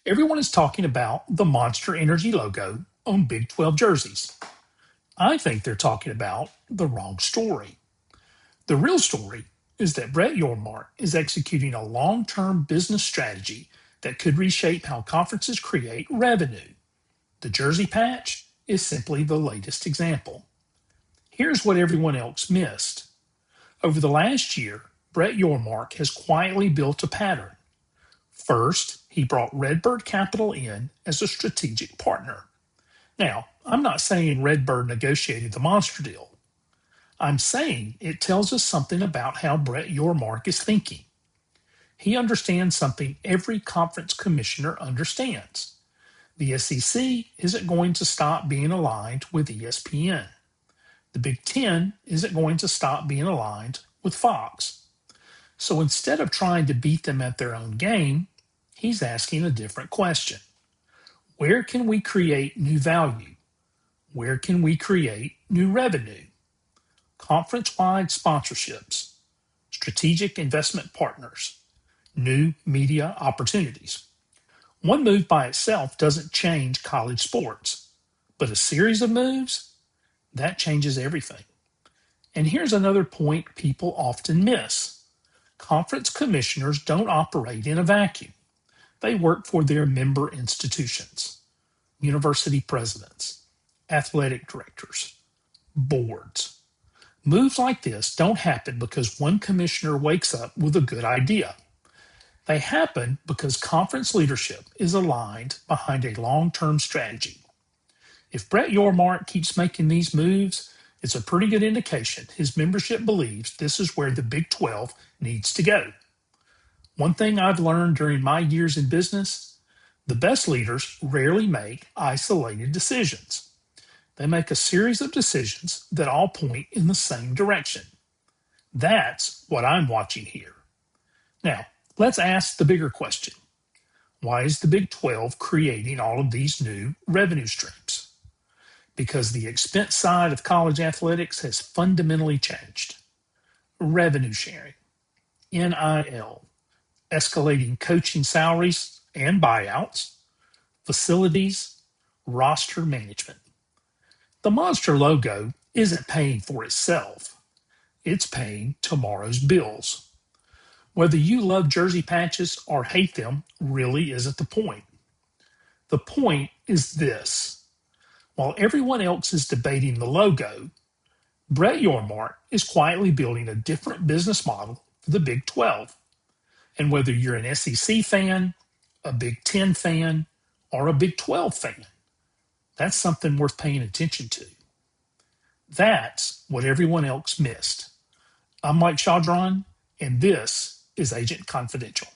Everyone is talking about the Monster Energy logo on Big 12 jerseys. I think they're talking about the wrong story. The real story is that Brett Yormark is executing a long-term business strategy that could reshape how conferences create revenue. The jersey patch is simply the latest example. Here's what everyone else missed. Over the last year, Brett Yormark has quietly built a pattern. First, he brought RedBird Capital in as a strategic partner. Now, I'm not saying RedBird negotiated the monster deal. I'm saying it tells us something about how Brett Yormark is thinking. He understands something every conference commissioner understands. The SEC isn't going to stop being aligned with ESPN. The Big Ten isn't going to stop being aligned with Fox. So instead of trying to beat them at their own game, he's asking a different question. Where can we create new value? Where can we create new revenue? Conference-wide sponsorships, strategic investment partners, new media opportunities. One move by itself doesn't change college sports, but a series of moves, that changes everything. And here's another point people often miss. Conference commissioners don't operate in a vacuum. They work for their member institutions, university presidents, athletic directors, boards. Moves like this don't happen because one commissioner wakes up with a good idea. They happen because conference leadership is aligned behind a long-term strategy. If Brett Yormark keeps making these moves, it's a pretty good indication his membership believes this is where the Big 12 needs to go. One thing I've learned during my years in business, the best leaders rarely make isolated decisions. They make a series of decisions that all point in the same direction. That's what I'm watching here. Now, let's ask the bigger question. Why is the Big 12 creating all of these new revenue streams? Because the expense side of college athletics has fundamentally changed. Revenue sharing, NIL, escalating coaching salaries and buyouts, facilities, roster management. The monster logo isn't paying for itself. It's paying tomorrow's bills. Whether you love jersey patches or hate them really isn't the point. The point is this. While everyone else is debating the logo, Brett Yormark is quietly building a different business model for the Big 12. And whether you're an SEC fan, a Big 10 fan, or a Big 12 fan, that's something worth paying attention to. That's what everyone else missed. I'm Mike Chaudron, and this is Agent Confidential.